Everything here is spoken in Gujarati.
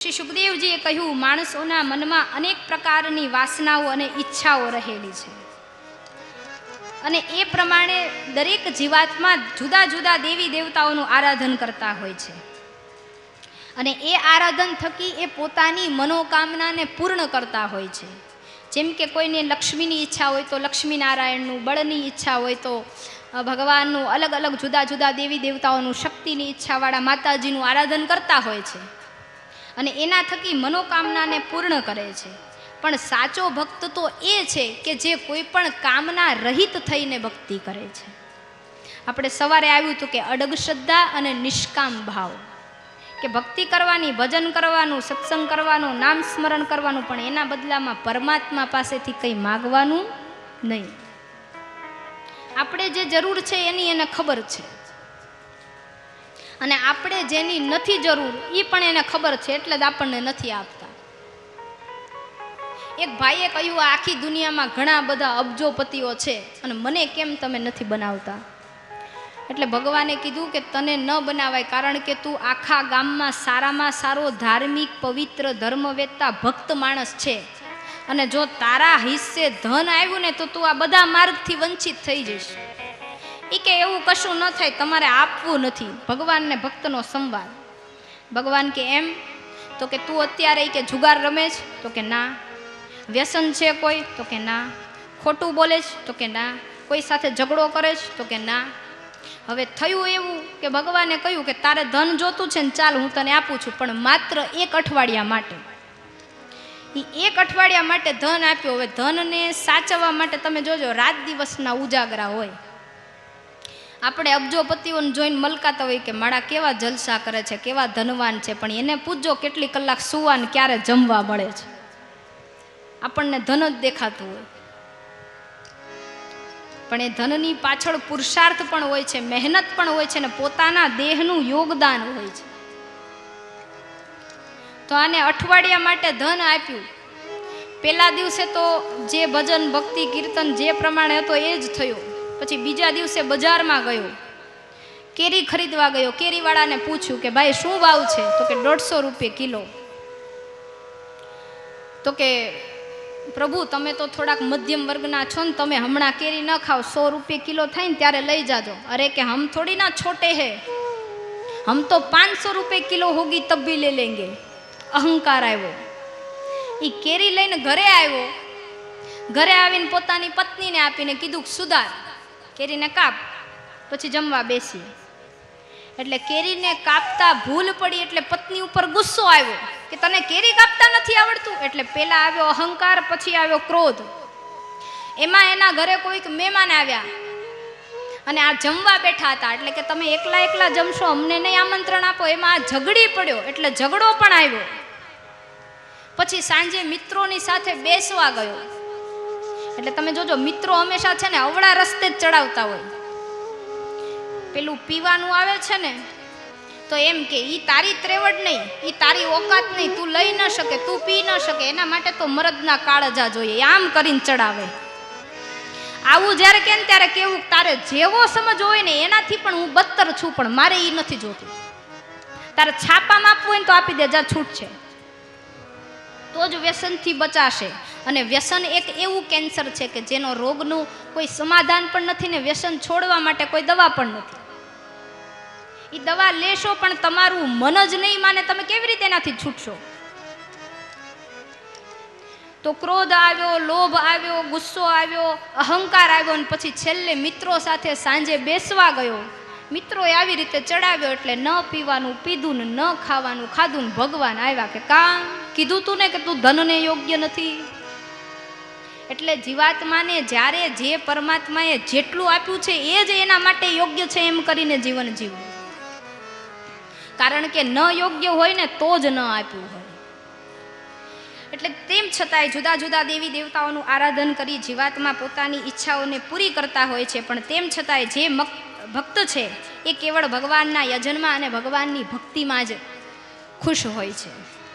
શ્રી સુખદેવજીએ કહ્યું, માણસોના મનમાં અનેક પ્રકારની વાસનાઓ અને ઈચ્છાઓ રહેલી છે અને એ પ્રમાણે દરેક જીવાત્મા જુદા જુદા દેવી દેવતાઓનું આરાધન કરતા હોય છે અને એ આરાધન થકી એ પોતાની મનોકામનાને પૂર્ણ કરતા હોય છે. જેમ કે કોઈને લક્ષ્મીની ઈચ્છા હોય તો લક્ષ્મીનારાયણનું, બળની ઈચ્છા હોય તો ભગવાનનું, અલગ અલગ જુદા જુદા દેવી દેવતાઓનું, શક્તિની ઈચ્છાવાળા માતાજીનું આરાધન કરતા હોય છે અને એના થકી મનોકામનાને પૂર્ણ કરે છે. પણ સાચો ભક્ત તો એ છે કે જે કોઈ પણ કામના રહિત થઈને ભક્તિ કરે છે. આપણે સવારે આવ્યું હતું કે અડગ શ્રદ્ધા અને નિષ્કામ ભાવ, કે ભક્તિ કરવાની, ભજન કરવાનું, સત્સંગ કરવાનું, નામ સ્મરણ કરવાનું, પણ એના બદલામાં પરમાત્મા પાસેથી કંઈ માગવાનું નહીં. આપણે જે જરૂર છે એની એને ખબર છે અને આપણે જેની નથી જરૂર એ પણ એને ખબર છે, એટલે જ આપણને નથી આપતા. એક ભાઈએ કહ્યું, આખી દુનિયામાં ઘણા બધા અબજોપતિઓ છે અને મને કેમ તમે નથી બનાવતા? એટલે ભગવાને કીધું કે તને ન બનાવાય, કારણ કે તું આખા ગામમાં સારામાં સારો ધાર્મિક, પવિત્ર, ધર્મવેત્તા, ભક્ત માણસ છે અને જો તારા હિસ્સે ધન આવ્યું ને તો તું આ બધા માર્ગથી વંચિત થઈ જઈશ. એ કે એવું કશું ન થાય, તમારે આપવું નથી. ભગવાનને ભક્તનો સંવાદ. ભગવાન કે એમ? તો કે તું અત્યારે કે જુગાર રમે છે? તો કે ના. વ્યસન છે કોઈ? તો કે ના. ખોટું બોલે છે? તો કે ના. કોઈ સાથે ઝઘડો કરે છે? તો કે ના. હવે થયું એવું કે ભગવાને કહ્યું કે તારે ધન જોતું છે ને, ચાલ હું તને આપું છું, પણ માત્ર 1 અઠવાડિયા માટે. એ 1 અઠવાડિયા માટે ધન આપ્યો. હવે ધનને સાચવવા માટે તમે જોજો, રાત દિવસના ઉજાગરા હોય. આપણે અબજોપતિઓને જોઈને મલકાતા હોય કે મારા કેવા જલસા કરે છે, કેવા ધનવાન છે, પણ એને પૂછજો કેટલી કલાક સુવાન, ક્યારે જમવા મળે છે. આપણને ધન જ દેખાતું હોય, પણ એ ધનની પાછળ પુરુષાર્થ પણ હોય છે, મહેનત પણ હોય છે ને પોતાના દેહનું યોગદાન હોય છે. તો આને અઠવાડિયા માટે ધન આપ્યું. પહેલા દિવસે તો જે ભજન, ભક્તિ, કીર્તન જે પ્રમાણે હતો એ જ થયું. પછી બીજા દિવસે બજારમાં ગયો, કેરી ખરીદવા ગયો. કેરીવાળાને પૂછ્યું કે ભાઈ શું ભાવ છે? તો કે 150 રૂપિયા કિલો. તો કે પ્રભુ તમે તો થોડાક મધ્યમ વર્ગના છો ને, તમે હમણાં કેરી ન ખાઓ, 100 રૂપિયા કિલો થાય ને ત્યારે લઈ જાજો. અરે કે હમ થોડી ના છોટે હે, હમ તો 500 રૂપિયા કિલો હોગી તબ ભી લે લેંગે. અહંકાર આવ્યો. એ કેરી લઈને ઘરે આવ્યો. ઘરે આવીને પોતાની પત્નીને આપીને કીધું સુધાર, કેરીને કાપ, પછી જમવા બેસી. એટલે કેરીને કાપતા ભૂલ પડી એટલે પત્ની ઉપર ગુસ્સો આવ્યો કે તને કેરી કાપતા નથી આવડતું. એટલે પેલા આવ્યો અહંકાર, પછી આવ્યો ક્રોધ. એમાં એના ઘરે કોઈક મહેમાન આવ્યા અને આ જમવા બેઠા હતા, એટલે કે તમે એકલા એકલા જમશો, અમને નહીં આમંત્રણ આપો. એમાં આ ઝઘડી પડ્યો, એટલે ઝઘડો પણ આવ્યો. પછી સાંજે મિત્રોની સાથે બેસવા ગયો. એટલે તમે જોજો, મિત્રો હંમેશા છે ને અવળા રસ્તે જ ચડાવતા હોય. પેલું પીવાનું આવે છે ને તો એમ કે ઈ તારી ત્રેવડ નહીં, ઈ તારી ઓકાત નહીં, તું લઈ ન શકે, તું પી ન શકે, એના માટે તો મરદના કાળજા જોઈએ, આમ કરીને ચડાવે. આવું જ્યારે કે ત્યારે કેવું, તારે જેવો સમજ હોય ને એનાથી પણ હું બદતર છું, પણ મારે ઈ નથી જોતું. તારે છાપામાં આપવું હોય ને તો આપી દે, જા છૂટ છે. તો જ વ્યસનથી બચાશે. અને વ્યસન એક એવું કેન્સર છે કે જેનો રોગનું કોઈ સમાધાન પણ નથી ને વ્યસન છોડવા માટે કોઈ દવા પણ નથી. એ દવા લેશો પણ તમારું મન જ નહીં માને, તમે કેવી રીતે એનાથી છૂટશો? તો ક્રોધ આવ્યો, લોભ આવ્યો, ગુસ્સો આવ્યો, અહંકાર આવ્યો અને પછી છેલ્લે મિત્રો સાથે સાંજે બેસવા ગયો. મિત્રોએ આવી રીતે ચડાવ્યો એટલે ન પીવાનું પીધું ને ન ખાવાનું ખાધું ને ભગવાન આવ્યા કે કામ કીધું તું ને કે તું ધનને યોગ્ય નથી. એટલે જીવાત્માને જ્યારે જે પરમાત્માએ જેટલું આપ્યું છે એ જ એના માટે યોગ્ય છે એમ કરીને જીવન જીવવું. કારણ કે ન યોગ્ય હોય ને તો જ ન આપ્યું હોય. એટલે તેમ છતાંય જુદા જુદા દેવી દેવતાઓનું આરાધન કરી જીવાત્મા પોતાની ઈચ્છાઓને પૂરી કરતા હોય છે, પણ તેમ છતાંય જે ભક્ત છે એ કેવળ ભગવાનના યજનમાં અને ભગવાનની ભક્તિમાં જ ખુશ હોય છે.